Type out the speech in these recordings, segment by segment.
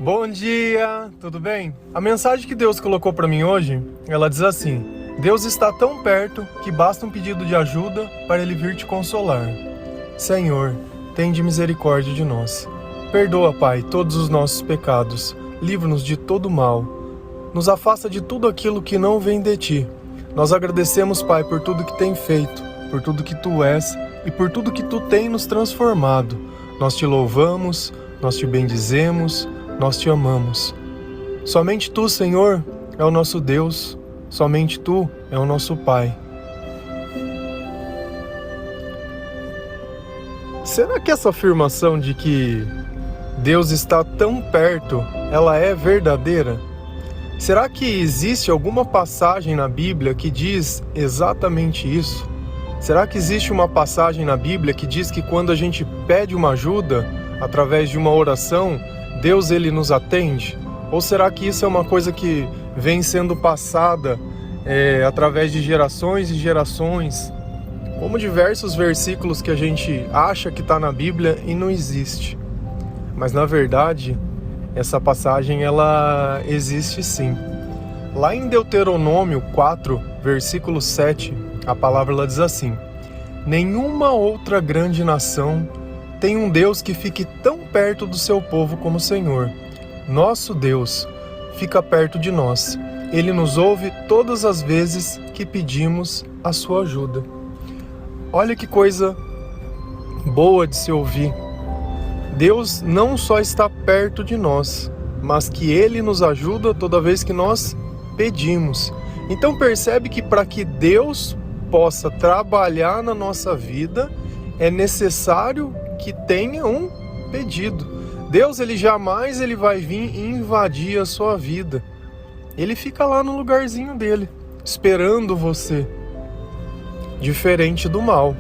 Bom dia, tudo bem? A mensagem que Deus colocou para mim hoje, ela diz assim: Deus está tão perto que basta um pedido de ajuda para Ele vir te consolar. Senhor, tende misericórdia de nós. Perdoa, Pai, todos os nossos pecados. Livra-nos de todo mal. Nos afasta de tudo aquilo que não vem de Ti. Nós agradecemos, Pai, por tudo que tem feito, por tudo que Tu és e por tudo que Tu tem nos transformado. Nós Te louvamos, nós Te bendizemos, nós Te amamos. Somente Tu, Senhor, é o nosso Deus. Somente Tu é o nosso Pai. Será que essa afirmação de que Deus está tão perto, ela é verdadeira? Será que existe alguma passagem na Bíblia que diz exatamente isso? Será que existe uma passagem na Bíblia que diz que quando a gente pede uma ajuda, através de uma oração, Deus ele nos atende? Ou será que isso é uma coisa que vem sendo passada através de gerações e gerações? Como diversos versículos que a gente acha que está na Bíblia e não existe. Mas na verdade, essa passagem ela existe sim. Lá em Deuteronômio 4, versículo 7, a palavra ela diz assim: nenhuma outra grande nação tem um Deus que fique tão perto do seu povo como o Senhor. Nosso Deus fica perto de nós. Ele nos ouve todas as vezes que pedimos a sua ajuda. Olha que coisa boa de se ouvir. Deus não só está perto de nós, mas que Ele nos ajuda toda vez que nós pedimos. Então percebe que para que Deus possa trabalhar na nossa vida, é necessário que tenha um pedido. Deus ele jamais vai vir invadir a sua vida. Ele fica lá no lugarzinho dele, esperando você. Diferente do mal.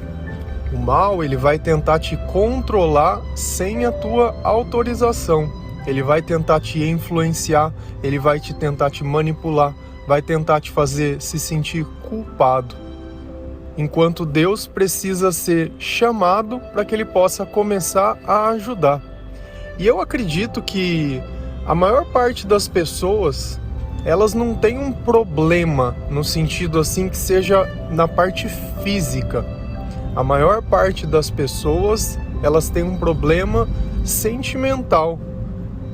O mal, ele vai tentar te controlar sem a tua autorização. Ele vai tentar te influenciar, ele vai tentar te manipular, vai tentar te fazer se sentir culpado. Enquanto Deus precisa ser chamado para que ele possa começar a ajudar. E eu acredito que a maior parte das pessoas, elas não têm um problema no sentido assim que seja na parte física. A maior parte das pessoas, elas têm um problema sentimental,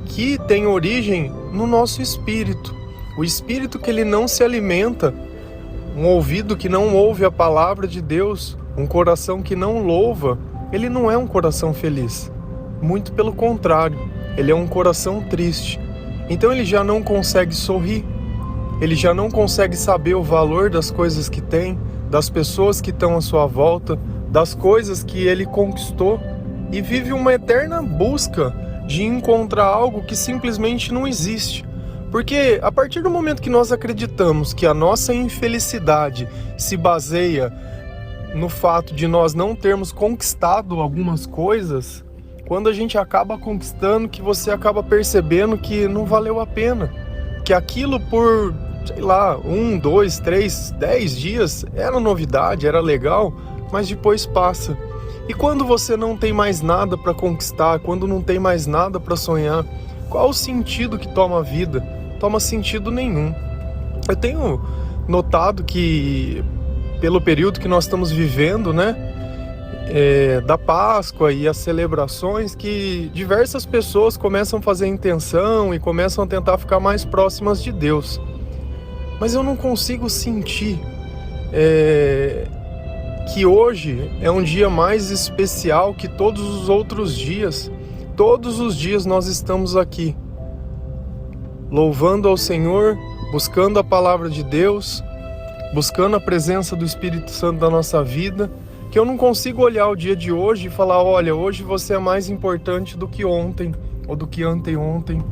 que tem origem no nosso espírito. O espírito que ele não se alimenta, um ouvido que não ouve a palavra de Deus, um coração que não louva, ele não é um coração feliz. Muito pelo contrário, ele é um coração triste. Então ele já não consegue sorrir, ele já não consegue saber o valor das coisas que tem, das pessoas que estão à sua volta, das coisas que ele conquistou e vive uma eterna busca de encontrar algo que simplesmente não existe. Porque a partir do momento que nós acreditamos que a nossa infelicidade se baseia no fato de nós não termos conquistado algumas coisas, quando a gente acaba conquistando, que você acaba percebendo que não valeu a pena, que aquilo por, sei lá, 1, 2, 3, 10 dias era novidade, era legal, mas depois passa. E quando você não tem mais nada para conquistar, quando não tem mais nada para sonhar, qual o sentido que toma a vida? Toma sentido nenhum. Eu tenho notado que, pelo período que nós estamos vivendo, né, da Páscoa e as celebrações, que diversas pessoas começam a fazer intenção e começam a tentar ficar mais próximas de Deus. Mas eu não consigo sentir que hoje é um dia mais especial que todos os outros dias. Todos os dias nós estamos aqui, louvando ao Senhor, buscando a palavra de Deus, buscando a presença do Espírito Santo na nossa vida, que eu não consigo olhar o dia de hoje e falar, olha, hoje você é mais importante do que ontem, ou do que anteontem.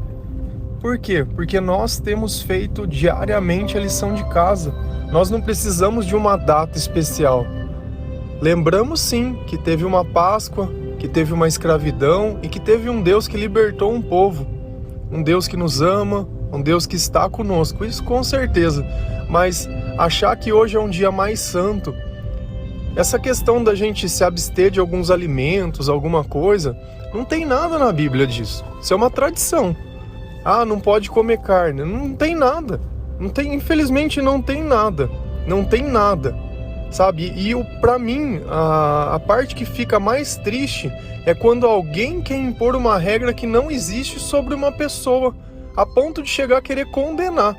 Por quê? Porque nós temos feito diariamente a lição de casa. Nós não precisamos de uma data especial. Lembramos sim que teve uma Páscoa, que teve uma escravidão e que teve um Deus que libertou um povo. Um Deus que nos ama, um Deus que está conosco, isso com certeza. Mas achar que hoje é um dia mais santo, essa questão da gente se abster de alguns alimentos, alguma coisa, não tem nada na Bíblia disso. Isso é uma tradição. não pode comer carne. Não tem nada. Infelizmente não tem nada. Não tem nada. Sabe? E pra mim, a parte que fica mais triste é quando alguém quer impor uma regra que não existe sobre uma pessoa, a ponto de chegar a querer condenar.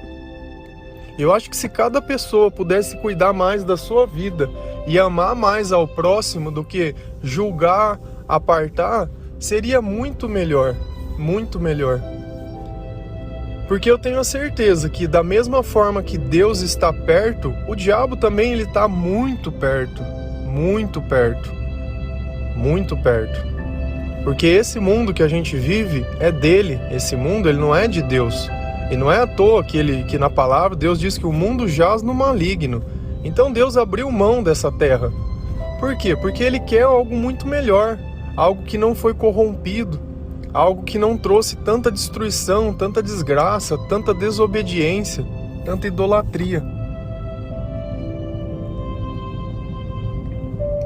Eu acho que se cada pessoa pudesse cuidar mais da sua vida e amar mais ao próximo do que julgar, apartar, seria muito melhor, muito melhor. Porque eu tenho a certeza que da mesma forma que Deus está perto, o diabo também ele está muito perto, muito perto, muito perto. Porque esse mundo que a gente vive é dele, esse mundo ele não é de Deus. E não é à toa que na palavra Deus diz que o mundo jaz no maligno. Então Deus abriu mão dessa terra. Por quê? Porque Ele quer algo muito melhor, algo que não foi corrompido, algo que não trouxe tanta destruição, tanta desgraça, tanta desobediência, tanta idolatria.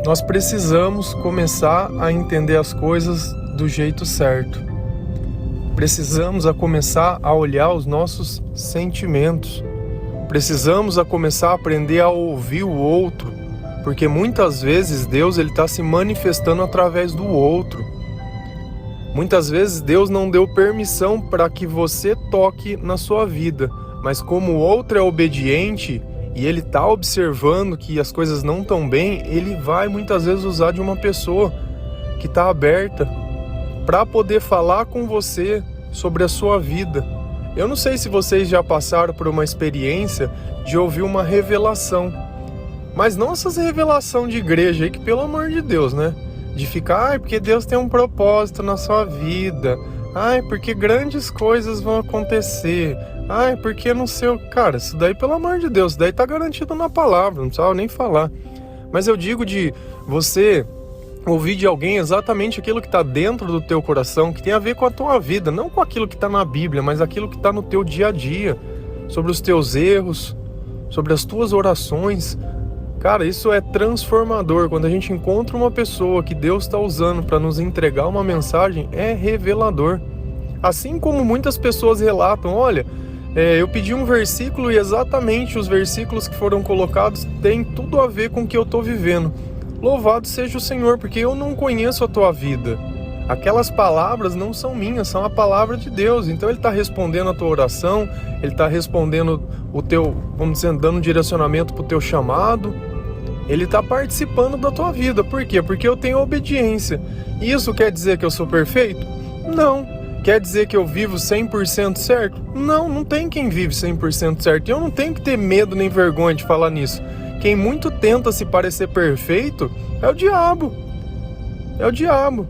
Nós precisamos começar a entender as coisas do jeito certo. Precisamos começar a olhar os nossos sentimentos. Precisamos começar a aprender a ouvir o outro, porque muitas vezes Deus está se manifestando através do outro. Muitas vezes Deus não deu permissão para que você toque na sua vida, mas como o outro é obediente e ele está observando que as coisas não estão bem, ele vai muitas vezes usar de uma pessoa que está aberta para poder falar com você sobre a sua vida. Eu não sei se vocês já passaram por uma experiência de ouvir uma revelação, mas não essas revelações de igreja aí que, pelo amor de Deus, né? De ficar, porque Deus tem um propósito na sua vida, porque grandes coisas vão acontecer, porque não sei, cara, isso daí, pelo amor de Deus, isso daí tá garantido na palavra, não precisava nem falar. Mas eu digo de você ouvir de alguém exatamente aquilo que está dentro do teu coração, que tem a ver com a tua vida, não com aquilo que está na Bíblia, mas aquilo que está no teu dia a dia, sobre os teus erros, sobre as tuas orações. Cara, isso é transformador. Quando a gente encontra uma pessoa que Deus está usando para nos entregar uma mensagem, é revelador. Assim como muitas pessoas relatam, olha, eu pedi um versículo e exatamente os versículos que foram colocados têm tudo a ver com o que eu estou vivendo. Louvado seja o Senhor, porque eu não conheço a tua vida. Aquelas palavras não são minhas, são a palavra de Deus. Então Ele está respondendo a tua oração, Ele está respondendo o teu, vamos dizer, dando direcionamento para o teu chamado. Ele está participando da tua vida. Por quê? Porque eu tenho obediência. Isso quer dizer que eu sou perfeito? Não. Quer dizer que eu vivo 100% certo? Não, não tem quem vive 100% certo. E eu não tenho que ter medo nem vergonha de falar nisso. Quem muito tenta se parecer perfeito é o diabo. É o diabo.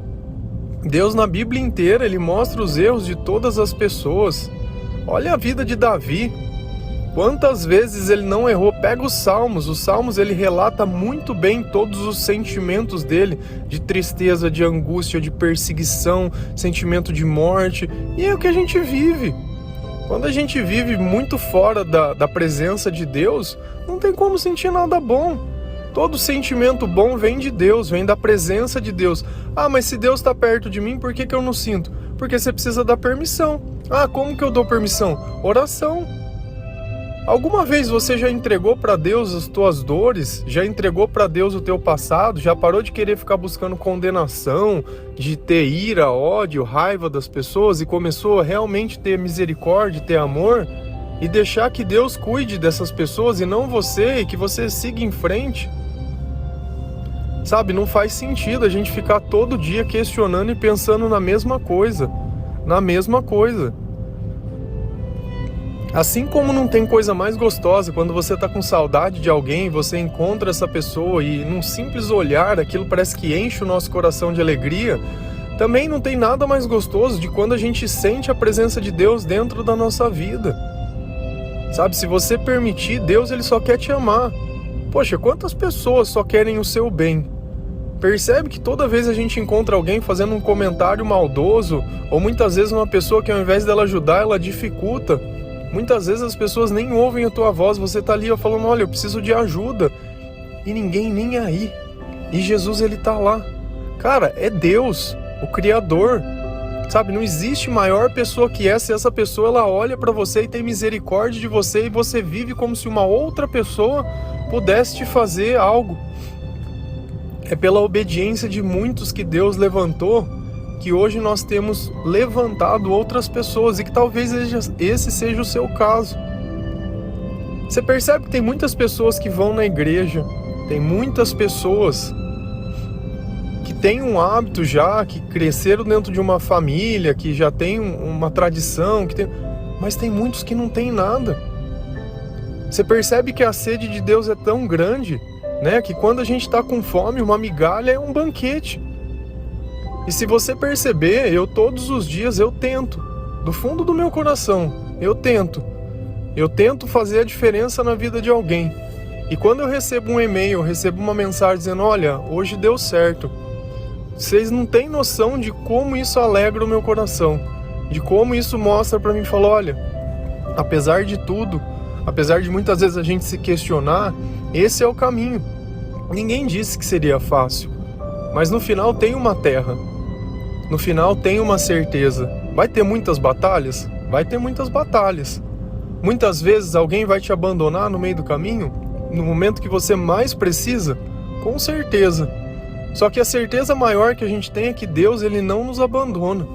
Deus na Bíblia inteira, Ele mostra os erros de todas as pessoas. Olha a vida de Davi. Quantas vezes ele não errou? Pega os Salmos ele relata muito bem todos os sentimentos dele, de tristeza, de angústia, de perseguição, sentimento de morte. E é o que a gente vive. Quando a gente vive muito fora da presença de Deus, não tem como sentir nada bom. Todo sentimento bom vem de Deus, vem da presença de Deus. Mas se Deus está perto de mim, por que eu não sinto? Porque você precisa dar permissão. Como que eu dou permissão? Oração. Alguma vez você já entregou para Deus as tuas dores? Já entregou para Deus o teu passado? Já parou de querer ficar buscando condenação, de ter ira, ódio, raiva das pessoas e começou a realmente ter misericórdia, ter amor? E deixar que Deus cuide dessas pessoas e não você, e que você siga em frente? Sabe, não faz sentido a gente ficar todo dia questionando e pensando na mesma coisa. Na mesma coisa. Assim como não tem coisa mais gostosa quando você está com saudade de alguém, você encontra essa pessoa e num simples olhar aquilo parece que enche o nosso coração de alegria, também não tem nada mais gostoso de quando a gente sente a presença de Deus dentro da nossa vida. Sabe, se você permitir, Deus ele só quer te amar. Poxa, quantas pessoas só querem o seu bem? Percebe que toda vez a gente encontra alguém fazendo um comentário maldoso, ou muitas vezes uma pessoa que ao invés dela ajudar, ela dificulta. Muitas vezes as pessoas nem ouvem a tua voz, você está ali falando, olha, eu preciso de ajuda. E ninguém nem aí. E Jesus, ele está lá. Cara, é Deus, o Criador. Sabe, não existe maior pessoa que essa. Se essa pessoa ela olha para você e tem misericórdia de você e você vive como se uma outra pessoa pudesse te fazer algo. É pela obediência de muitos que Deus levantou que hoje nós temos levantado outras pessoas e que talvez esse seja o seu caso. Você percebe que tem muitas pessoas que vão na igreja, tem muitas pessoas que têm um hábito já, que cresceram dentro de uma família, que já tem uma tradição, mas tem muitos que não têm nada. Você percebe que a sede de Deus é tão grande, né, que quando a gente está com fome, uma migalha é um banquete. E se você perceber, todos os dias eu tento, do fundo do meu coração, eu tento fazer a diferença na vida de alguém. E quando eu recebo um e-mail, eu recebo uma mensagem dizendo, olha, hoje deu certo. Vocês não têm noção de como isso alegra o meu coração, de como isso mostra para mim, fala, olha, apesar de tudo, apesar de muitas vezes a gente se questionar, esse é o caminho. Ninguém disse que seria fácil, mas no final tem uma terra, no final tem uma certeza. Vai ter muitas batalhas? Vai ter muitas batalhas. Muitas vezes alguém vai te abandonar no meio do caminho, no momento que você mais precisa, com certeza. Só que a certeza maior que a gente tem é que Deus, Ele não nos abandona.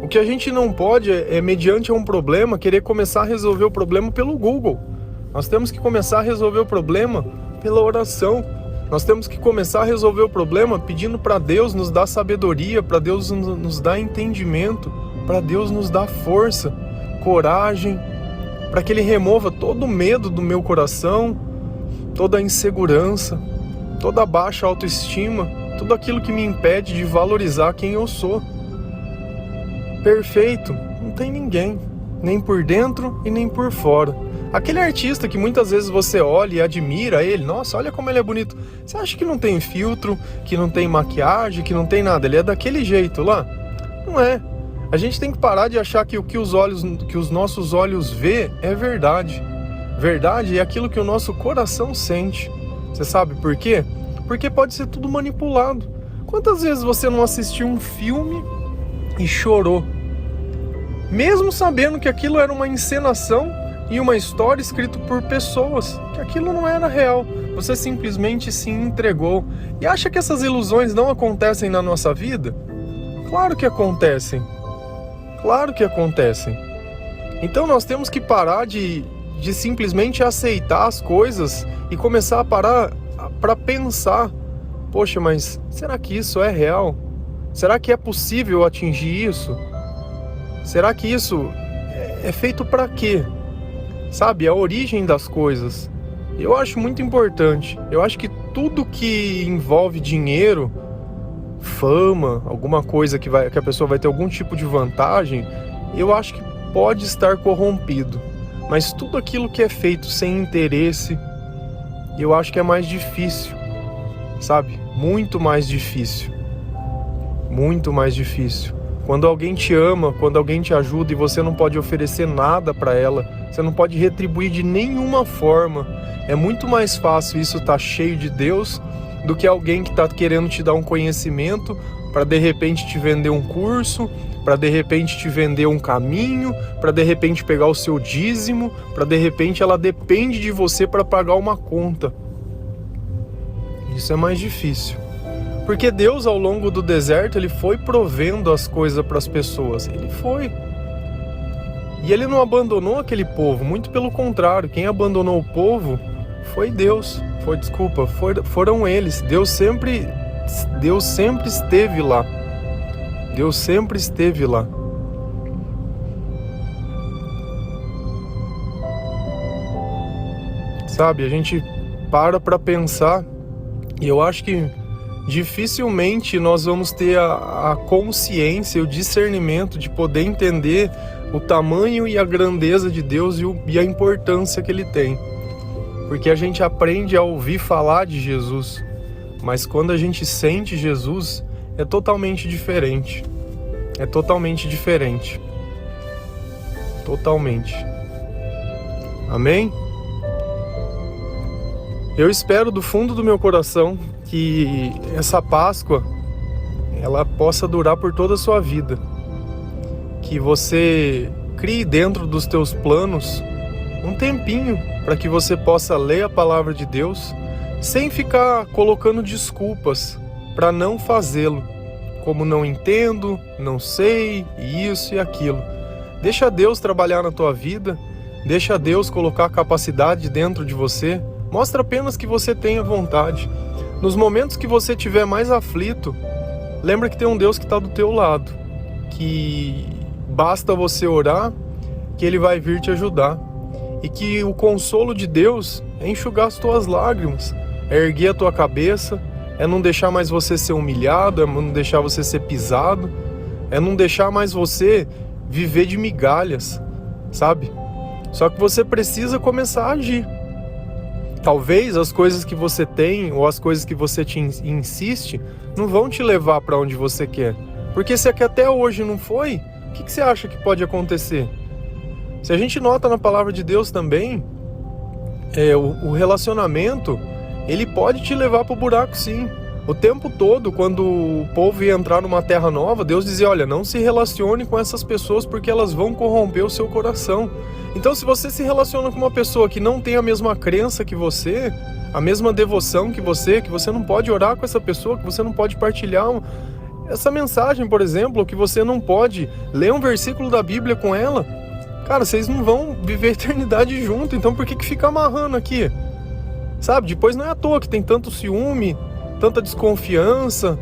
O que a gente não pode mediante um problema, querer começar a resolver o problema pelo Google. Nós temos que começar a resolver o problema pela oração. Nós temos que começar a resolver o problema pedindo para Deus nos dar sabedoria, para Deus nos dar entendimento, para Deus nos dar força, coragem, para que Ele remova todo o medo do meu coração, toda a insegurança, toda a baixa autoestima, tudo aquilo que me impede de valorizar quem eu sou. Perfeito, não tem ninguém, nem por dentro e nem por fora. Aquele artista que muitas vezes você olha e admira ele, nossa, olha como ele é bonito. Você acha que não tem filtro, que não tem maquiagem, que não tem nada? Ele é daquele jeito lá? Não é. A gente tem que parar de achar que o que os nossos olhos vê é verdade. Verdade é aquilo que o nosso coração sente. Você sabe por quê? Porque pode ser tudo manipulado. Quantas vezes você não assistiu um filme e chorou? Mesmo sabendo que aquilo era uma encenação e uma história escrita por pessoas, que aquilo não era real. Você simplesmente se entregou. E acha que essas ilusões não acontecem na nossa vida? Claro que acontecem. Claro que acontecem. Então nós temos que parar de simplesmente aceitar as coisas e começar a parar para pensar, poxa, mas será que isso é real? Será que é possível atingir isso? Será que isso é feito para quê? Sabe, a origem das coisas. Eu acho muito importante. Eu acho que tudo que envolve dinheiro, fama, alguma coisa que a pessoa vai ter algum tipo de vantagem, eu acho que pode estar corrompido. Mas tudo aquilo que é feito sem interesse, eu acho que é mais difícil, sabe? Muito mais difícil. Muito mais difícil. Quando alguém te ama, quando alguém te ajuda e você não pode oferecer nada para ela, você não pode retribuir de nenhuma forma, é muito mais fácil isso estar cheio de Deus do que alguém que está querendo te dar um conhecimento para de repente te vender um curso, para de repente te vender um caminho, para de repente pegar o seu dízimo, para de repente ela depende de você para pagar uma conta. Isso é mais difícil. Porque Deus, ao longo do deserto, Ele foi provendo as coisas para as pessoas. Ele foi. E Ele não abandonou aquele povo, muito pelo contrário. Quem abandonou o povo foi Deus. Foram eles. Deus sempre esteve lá. Deus sempre esteve lá. Sabe, a gente para pensar, e eu acho que dificilmente nós vamos ter a consciência, o discernimento de poder entender o tamanho e a grandeza de Deus e a importância que Ele tem. Porque a gente aprende a ouvir falar de Jesus, mas quando a gente sente Jesus, é totalmente diferente. É totalmente diferente. Totalmente. Amém? Eu espero do fundo do meu coração que essa Páscoa ela possa durar por toda a sua vida. que você crie dentro dos teus planos um tempinho para que você possa ler a palavra de Deus sem ficar colocando desculpas para não fazê-lo, como não entendo, não sei, isso e aquilo. Deixa Deus trabalhar na tua vida, deixa Deus colocar capacidade dentro de você, mostra apenas que você tenha vontade. Nos momentos que você estiver mais aflito, lembra que tem um Deus que está do teu lado, que basta você orar, que Ele vai vir te ajudar. E que o consolo de Deus é enxugar as tuas lágrimas, é erguer a tua cabeça, é não deixar mais você ser humilhado, é não deixar você ser pisado, é não deixar mais você viver de migalhas, sabe? Só que você precisa começar a agir. Talvez as coisas que você tem ou as coisas que você insiste não vão te levar para onde você quer. Porque se aqui até hoje não foi, o que você acha que pode acontecer? Se a gente nota na palavra de Deus também, o relacionamento, ele pode te levar para o buraco sim. O tempo todo, quando o povo ia entrar numa terra nova, Deus dizia, olha, não se relacione com essas pessoas porque elas vão corromper o seu coração. Então se você se relaciona com uma pessoa que não tem a mesma crença que você, a mesma devoção que você não pode orar com essa pessoa, que você não pode partilhar essa mensagem, por exemplo, que você não pode ler um versículo da Bíblia com ela, cara, vocês não vão viver a eternidade junto, então por que fica amarrando aqui? Sabe, depois não é à toa que tem tanto ciúme, tanta desconfiança,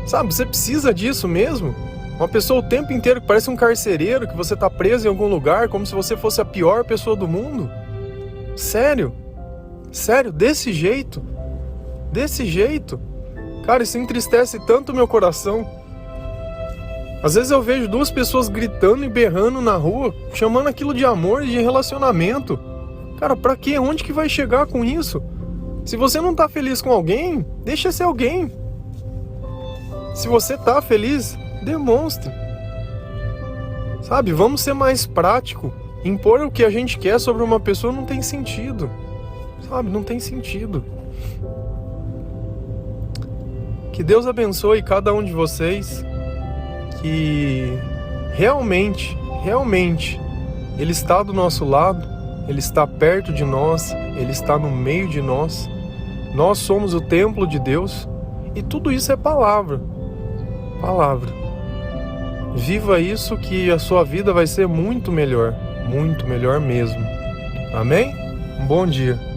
sabe, você precisa disso mesmo? Uma pessoa o tempo inteiro que parece um carcereiro, que você tá preso em algum lugar, como se você fosse a pior pessoa do mundo? Sério? Sério, desse jeito? Desse jeito? Cara, isso entristece tanto o meu coração. Às vezes eu vejo duas pessoas gritando e berrando na rua, chamando aquilo de amor e de relacionamento. Cara, pra quê? Onde que vai chegar com isso? Se você não tá feliz com alguém, deixa ser alguém. Se você tá feliz, demonstre. Sabe, vamos ser mais prático. Impor o que a gente quer sobre uma pessoa não tem sentido. Sabe, não tem sentido. Que Deus abençoe cada um de vocês. Que realmente, Ele está do nosso lado, Ele está perto de nós, Ele está no meio de nós. Nós somos o templo de Deus e tudo isso é palavra. Palavra. Viva isso que a sua vida vai ser muito melhor mesmo. Amém? Um bom dia.